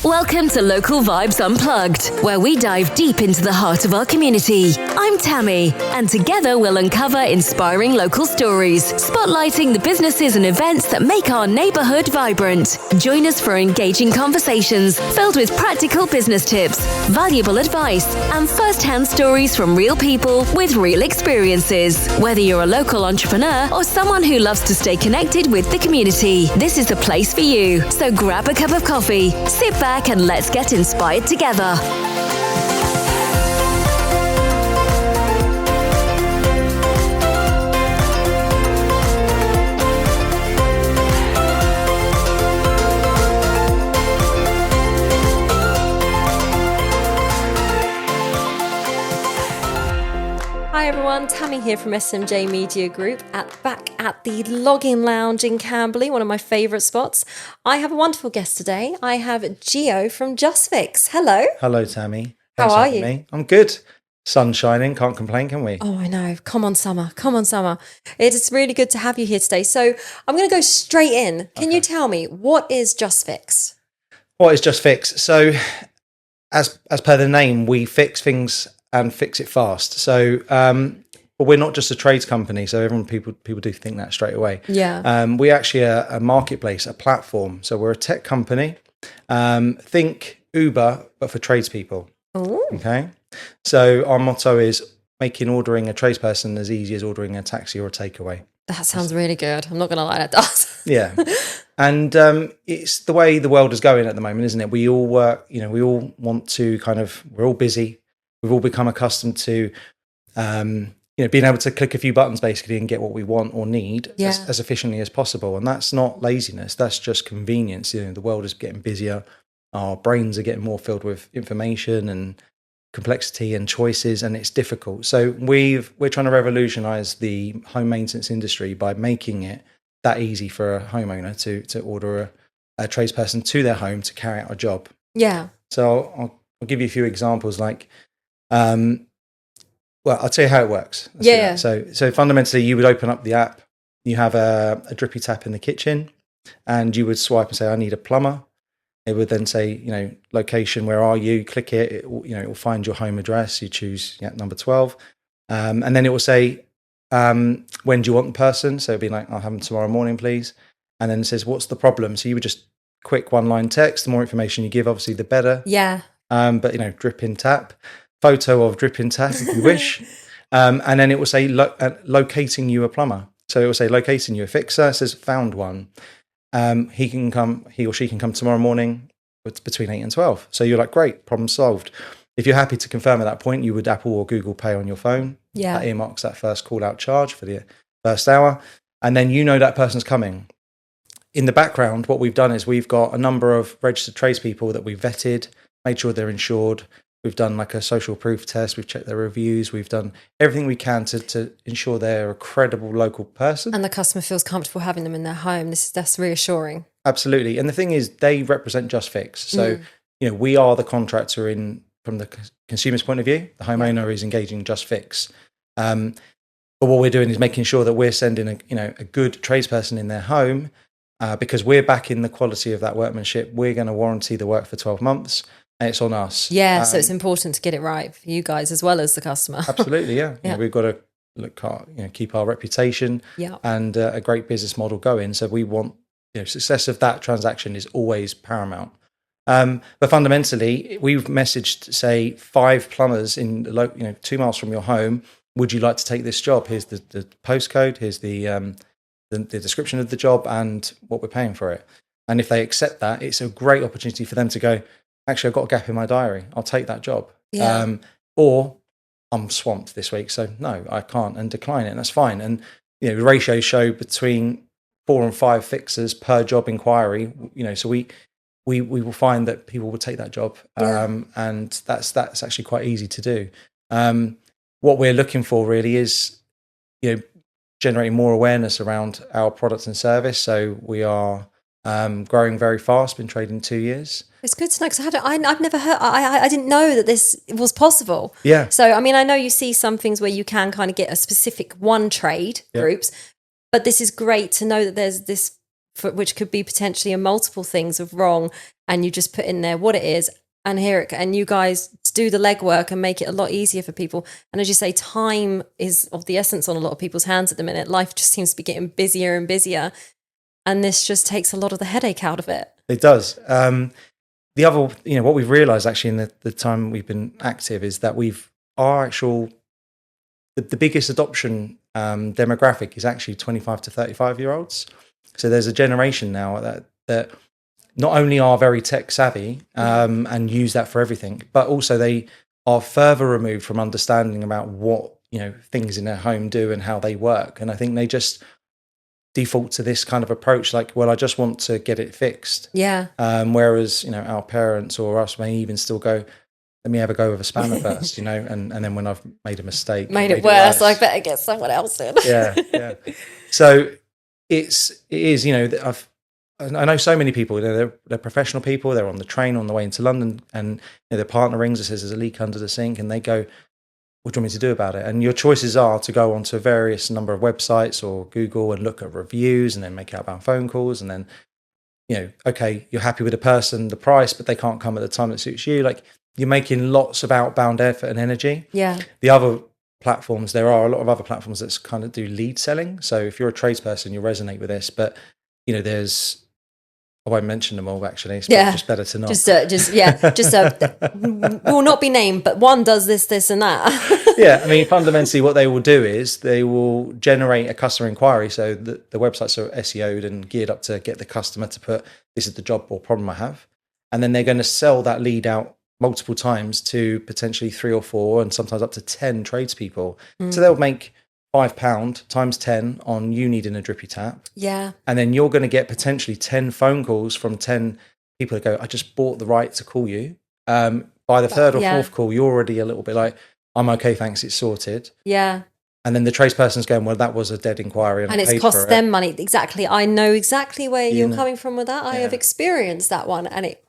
Welcome to Local Vibes Unplugged, where we dive deep into the heart of our community. I'm Tammy, and together we'll uncover inspiring local stories, spotlighting the businesses and events that make our neighbourhood vibrant. Join us for engaging conversations filled with practical business tips, valuable advice, and first-hand stories from real people with real experiences. Whether you're a local entrepreneur or someone who loves to stay connected with the community, this is the place for you. So grab a cup of coffee, sit back, and let's get inspired together. Hi everyone, Tammy here from SMJ Media Group back at the Login Lounge in Camberley, one of my favourite spots. I have a wonderful guest today. I have Gio from JustFix. Hello. Hello, Tammy. How are you? Me. I'm good. Sun shining, can't complain, can we? Oh, I know. Come on, summer. It is really good to have you here today. So I'm going to go straight in. Can you tell me, what is JustFix? What is JustFix? So as per the name, we fix things and fix it fast. So but we're not just a trades company, so people do think that straight away. Yeah. We actually are a marketplace, a platform. So we're a tech company. Think Uber, but for tradespeople. Ooh. Okay. So our motto is making ordering a tradesperson as easy as ordering a taxi or a takeaway. That sounds really good. I'm not going to lie, that does. Yeah. And it's the way the world is going at the moment, isn't it? We all work, we all want to we're all busy. We've all become accustomed to, being able to click a few buttons basically and get what we want or need as efficiently as possible. And that's not laziness. That's just convenience. The world is getting busier. Our brains are getting more filled with information and complexity and choices, and it's difficult. So we're trying to revolutionize the home maintenance industry by making it that easy for a homeowner to order a tradesperson to their home to carry out a job. Yeah. So I'll give you a few examples. I'll tell you how it works. Yeah. So fundamentally, you would open up the app. You have a drippy tap in the kitchen, and you would swipe and say, "I need a plumber." It would then say, location, where are you? Click it. It will find your home address. You choose number 12, and then it will say, when do you want the person? So it'd be like, "I'll have them tomorrow morning, please." And then it says, "What's the problem?" So you would just quick one-line text. The more information you give, obviously, the better. Yeah. But drip in tap, photo of drip in tap if you wish, and then it will say locating you a plumber. So it will say locating you a fixer. It says found one. He or she can come tomorrow morning between 8 and 12. So you're like, great, problem solved. If you're happy to confirm at that point, you would Apple or Google Pay on your phone. Yeah. That earmarks that first call out charge for the first hour, and then that person's coming. In the background, what we've done is we've got a number of registered tradespeople that we've vetted, made sure they're insured. We've done like a social proof test. We've checked their reviews. We've done everything we can to ensure they're a credible local person. And the customer feels comfortable having them in their home. That's reassuring. Absolutely. And the thing is, they represent JustFix. So, we are the contractor from the consumer's point of view. The homeowner is engaging JustFix. But what we're doing is making sure that we're sending a good tradesperson in their home, because we're backing the quality of that workmanship. We're going to warranty the work for 12 months. And it's on us. Yeah, so it's important to get it right for you guys as well as the customer. Absolutely, yeah. We've got to keep our reputation and a great business model going. So we want success of that transaction is always paramount. But fundamentally, we've messaged, say, 5 plumbers in 2 miles from your home. Would you like to take this job? Here's the postcode. Here's the description of the job and what we're paying for it. And if they accept that, it's a great opportunity for them to go, actually, I've got a gap in my diary. I'll take that job. Yeah. Or I'm swamped this week, so no, I can't, and decline it. And that's fine. And the ratios show between 4 and 5 fixers per job inquiry. So we will find that people will take that job, and that's actually quite easy to do. What we're looking for really is generating more awareness around our products and service. So we are growing very fast. Been trading 2 years. It's good to know, because I've never heard. I didn't know that this was possible. Yeah. So I know you see some things where you can kind of get a specific one trade groups, but this is great to know that there's this which could be potentially a multiple things of wrong, and you just put in there what it is, and and you guys do the legwork and make it a lot easier for people. And as you say, time is of the essence on a lot of people's hands at the minute. Life just seems to be getting busier and busier, and this just takes a lot of the headache out of it. It does. The other, what we've realised actually in the time we've been active is that the biggest adoption demographic is actually 25 to 35 year olds. So there's a generation now that not only are very tech savvy and use that for everything, but also they are further removed from understanding about what things in their home do and how they work. And I think they just default to this kind of approach, like, well, I just want to get it fixed. Yeah. Whereas our parents or us may even still go, let me have a go with a spanner first, and then when I've made a mistake, made it worse, I better get someone else in. Yeah. So it is, I know so many people, they're professional people, they're on the train on the way into London, and their partner rings and says there's a leak under the sink, and they go, what do you want me to do about it? And your choices are to go onto a various number of websites or Google and look at reviews and then make outbound phone calls, and then, okay, you're happy with the person, the price, but they can't come at the time that suits you. Like, you're making lots of outbound effort and energy. Yeah. The other platforms, there are a lot of other platforms that kind of do lead selling. So if you're a tradesperson, you resonate with this, but there's, I won't mention them all actually. It's just better to not. Will not be named, but one does this and that. Yeah. I mean, fundamentally what they will do is they will generate a customer inquiry. So the websites are SEO'd and geared up to get the customer to put, this is the job or problem I have. And then they're going to sell that lead out multiple times to potentially 3 or 4 and sometimes up to 10 tradespeople. So they'll make £5 times 10 on you needing a drippy tap. Yeah. And then you're going to get potentially 10 phone calls from 10 people that go, I just bought the right to call you. By the third or fourth call, you're already a little bit like, I'm okay, thanks, it's sorted. Yeah. And then the tradesperson's going, well, that was a dead inquiry. And it's cost them money. Exactly. I know exactly where you're coming from with that. I have experienced that one, and it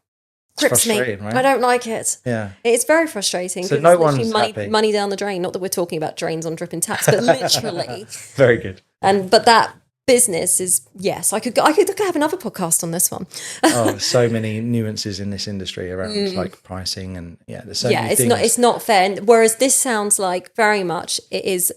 grips me. Right? I don't like it. Yeah. It's very frustrating. So no one's happy. Money down the drain. Not that we're talking about drains on dripping taps, but literally. Very good. But that business is, yes, I could have another podcast on this one. So many nuances in this industry around like pricing and there's so many things. It's not fair. And whereas this sounds like very much it is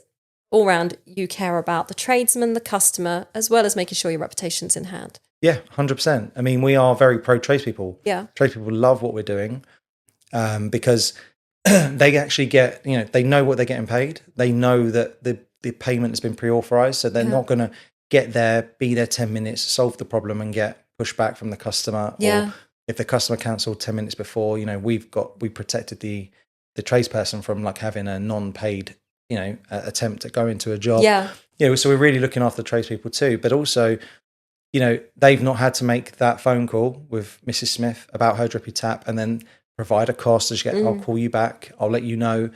all round, you care about the tradesman, the customer, as well as making sure your reputation's in hand. Yeah, 100%. I mean, we are very pro tradespeople. Yeah. Tradespeople love what we're doing because they actually get, they know what they're getting paid. They know that the payment has been pre-authorized, so they're not going to get there, be there 10 minutes, solve the problem and get pushback from the customer. Yeah. Or if the customer cancelled 10 minutes before, we protected the tradesperson from like having a non-paid, attempt at going to a job. Yeah. So we're really looking after the tradespeople too, but also, they've not had to make that phone call with Mrs. Smith about her drippy tap and then provide a cost. I'll call you back. I'll let you know.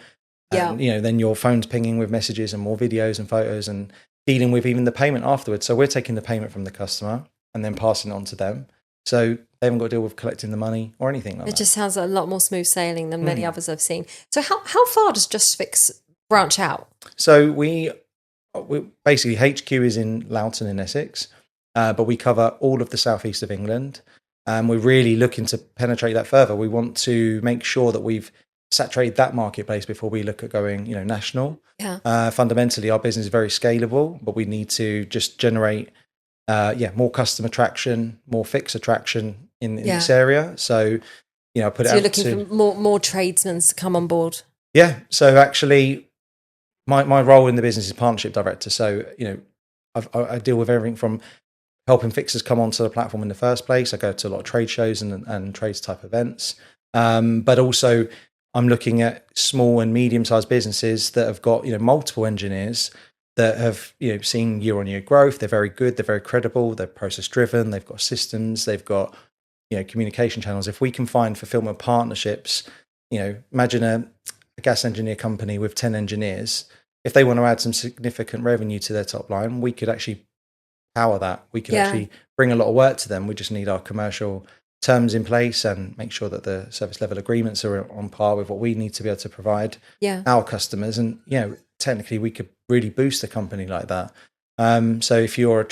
And, then your phone's pinging with messages and more videos and photos and dealing with even the payment afterwards. So we're taking the payment from the customer and then passing it on to them. So they haven't got to deal with collecting the money or anything like that. It just sounds a lot more smooth sailing than many others I've seen. So how far does JustFix branch out? So we basically, HQ is in Loughton in Essex. But we cover all of the southeast of England. We're really looking to penetrate that further. We want to make sure that we've saturated that marketplace before we look at going, national. Yeah. Fundamentally, our business is very scalable, but we need to just generate, more customer traction, more fixer traction in this area. So, put it out. So you're looking for more tradesmen to come on board. Yeah. So actually, my role in the business is partnership director. So, I deal with everything from helping fixers come onto the platform in the first place. I go to a lot of trade shows and trades type events. But also I'm looking at small and medium-sized businesses that have got, multiple engineers that have, seen year-on-year growth. They're very good. They're very credible. They're process-driven. They've got systems. They've got, communication channels. If we can find fulfillment partnerships, imagine a gas engineer company with 10 engineers. If they want to add some significant revenue to their top line, we could actually power that. We can actually bring a lot of work to them. We just need our commercial terms in place and make sure that the service level agreements are on par with what we need to be able to provide our customers. And technically we could really boost a company like that. So if you're a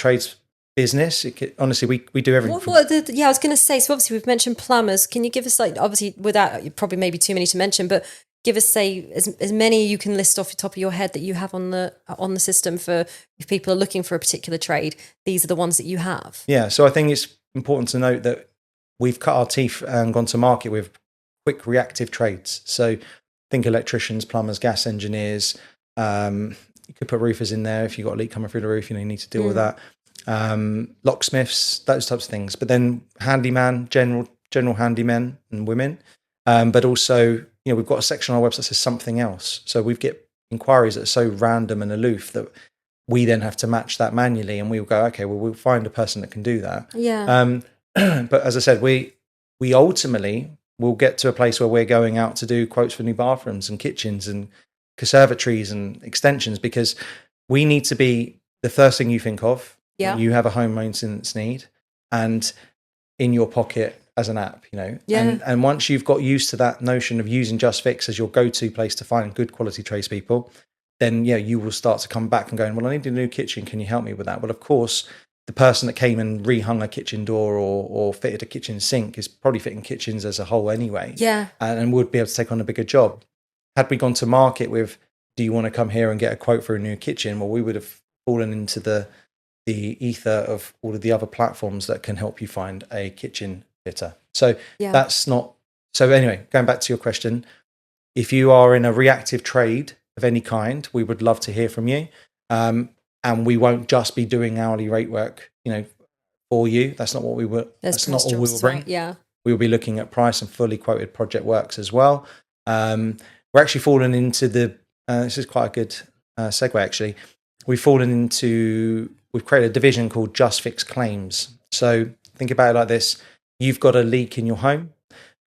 business. Honestly, we do everything. I was going to say, so obviously we've mentioned plumbers. Can you give us, like, obviously without, probably maybe too many to mention, but give us, say, as many you can list off the top of your head that you have on the system for if people are looking for a particular trade. These are the ones that you have. Yeah, so I think it's important to note that we've cut our teeth and gone to market with quick reactive trades. So think electricians, plumbers, gas engineers. You could put roofers in there if you've got a leak coming through the roof, you need to deal with that. Locksmiths, those types of things. But then handyman, general handymen and women. But also, we've got a section on our website that says something else. So we get inquiries that are so random and aloof that we then have to match that manually, and we'll go, okay, well, we'll find a person that can do that. Yeah. But as I said, we ultimately will get to a place where we're going out to do quotes for new bathrooms and kitchens and conservatories and extensions, because we need to be the first thing you think of. Yeah. You have a home maintenance need, and in your pocket as an app, Yeah. And once you've got used to that notion of using JustFix as your go-to place to find good quality tradespeople, then you will start to come back and going, well, I need a new kitchen. Can you help me with that? Well, of course, the person that came and rehung a kitchen door or fitted a kitchen sink is probably fitting kitchens as a whole anyway. Yeah. And would be able to take on a bigger job. Had we gone to market with, do you want to come here and get a quote for a new kitchen? Well, we would have fallen into the ether of all of the other platforms that can help you find a kitchen fitter. So that's not, so anyway, going back to your question, if you are in a reactive trade of any kind, we would love to hear from you. And we won't just be doing hourly rate work, for you. That's not what we will. That's not all we will bring. Right? Yeah. We will be looking at price and fully quoted project works as well. We're actually fallen into this is quite a good segue actually. We've created a division called JustFix Claims. So think about it like this. You've got a leak in your home.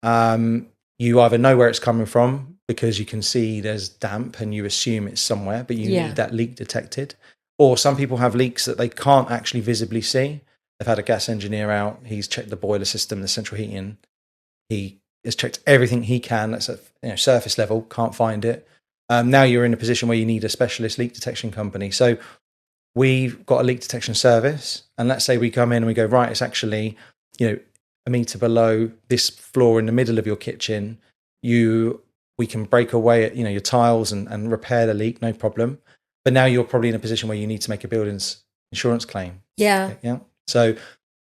You either know where it's coming from because you can see there's damp and you assume it's somewhere, but you need that leak detected. Or some people have leaks that they can't actually visibly see. They've had a gas engineer out. He's checked the boiler system, the central heating. He has checked everything he can. That's at surface level. Can't find it. Now you're in a position where you need a specialist leak detection company. So we've got a leak detection service. And let's say we come in and we go, right, it's actually, a meter below this floor in the middle of your kitchen. We can break away at, your tiles and repair the leak, no problem. But now you're probably in a position where you need to make a building's insurance claim. Yeah. Yeah. So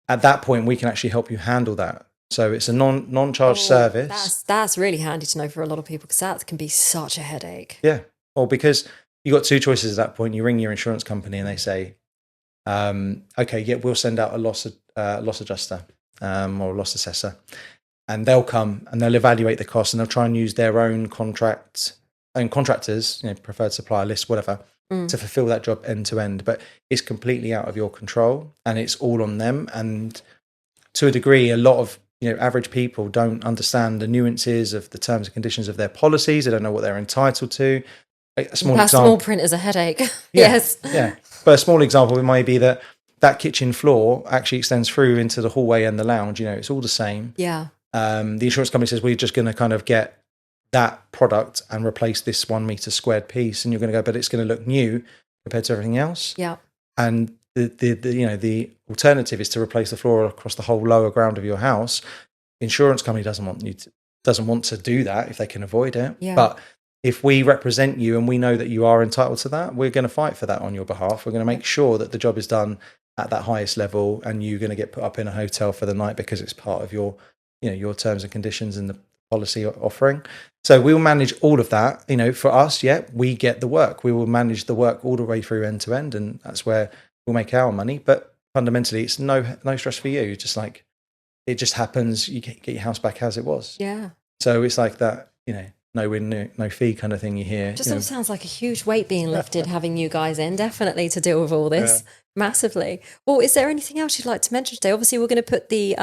at that point, we can actually help you handle that. So it's a non-charge service. That's really handy to know for a lot of people, because that can be such a headache. Yeah. Or because you got two choices at that point. You ring your insurance company and they say, okay, we'll send out a loss adjuster or loss assessor. And they'll come and they'll evaluate the cost and they'll try and use their own contractors, preferred supplier list, whatever, to fulfill that job end to end. But it's completely out of your control and it's all on them. And to a degree, a lot of average people don't understand the nuances of the terms and conditions of their policies. They don't know what they're entitled to. Small print is a headache. Yes. Yeah. But a small example, it might be that kitchen floor actually extends through into the hallway and the lounge. It's all the same. Yeah. The insurance company says, we're just going to kind of get that product and replace this 1 meter squared piece. And you're going to go, but it's going to look new compared to everything else. Yeah. And the alternative is to replace the floor across the whole lower ground of your house. Insurance company doesn't want to do that if they can avoid it. Yeah. But if we represent you and we know that you are entitled to that, we're going to fight for that on your behalf. We're going to make sure that the job is done at that highest level and you're going to get put up in a hotel for the night because it's part of your terms and conditions and the policy offering. So we'll manage all of that. For us, we get the work. We will manage the work all the way through end to end, and that's where we'll make our money. But fundamentally, it's no stress for you. Just like it just happens, you get your house back as it was. Yeah. So it's like that, no win, no fee kind of thing you hear. Just all sounds like a huge weight being lifted having you guys in, definitely, to deal with all this. Massively. Well, is there anything else you'd like to mention today? Obviously, we're going to put the,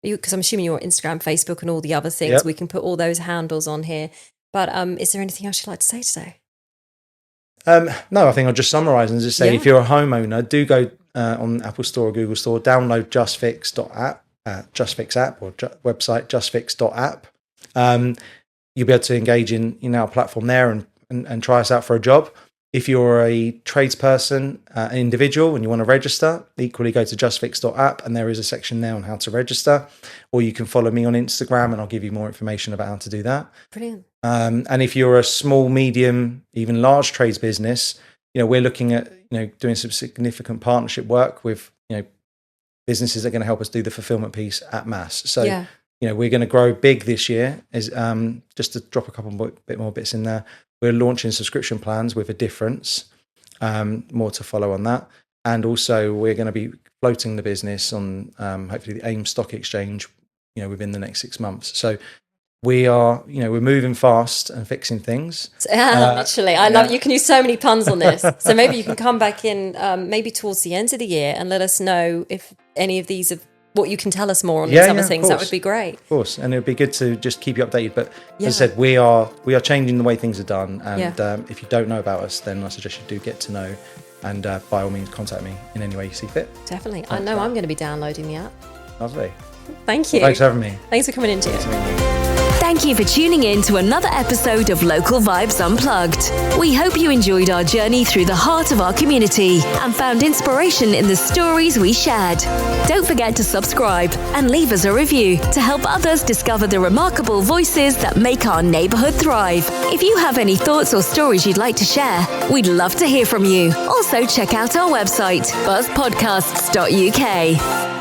because I'm assuming you're on Instagram, Facebook and all the other things. Yep. We can put all those handles on here. But is there anything else you'd like to say today? No, I think I'll just summarise and just say, if you're a homeowner, do go on Apple Store or Google Store, download JustFix app or website, justfix.app. You'll be able to engage in our platform there and try us out for a job. If you're a tradesperson, an individual, and you want to register, equally go to justfix.app, and there is a section there on how to register. Or you can follow me on Instagram, and I'll give you more information about how to do that. Brilliant. And if you're a small, medium, even large trades business, we're looking at doing some significant partnership work with businesses that are going to help us do the fulfillment piece at mass. So we're going to grow big this year. Is just to drop a couple bit more bits in there. We're launching subscription plans with a difference, more to follow on that. And also we're going to be floating the business on hopefully the AIM stock exchange, within the next 6 months. So we are, we're moving fast and fixing things. Literally, I love, you can use so many puns on this. So maybe you can come back in maybe towards the end of the year and let us know if any of these have, what you can tell us more on these other things. That would be great. Of course, and it would be good to just keep you updated. But as I said, we are changing the way things are done. And if you don't know about us, then I suggest you do get to know. And by all means, contact me in any way you see fit. Definitely. I know I'm going to be downloading the app. Lovely. Thank you. Well, thanks for having me. Thanks for coming in, Gio. Thank you for tuning in to another episode of Local Vibes Unplugged. We hope you enjoyed our journey through the heart of our community and found inspiration in the stories we shared. Don't forget to subscribe and leave us a review to help others discover the remarkable voices that make our neighborhood thrive. If you have any thoughts or stories you'd like to share, we'd love to hear from you. Also, check out our website, buzzpodcasts.uk.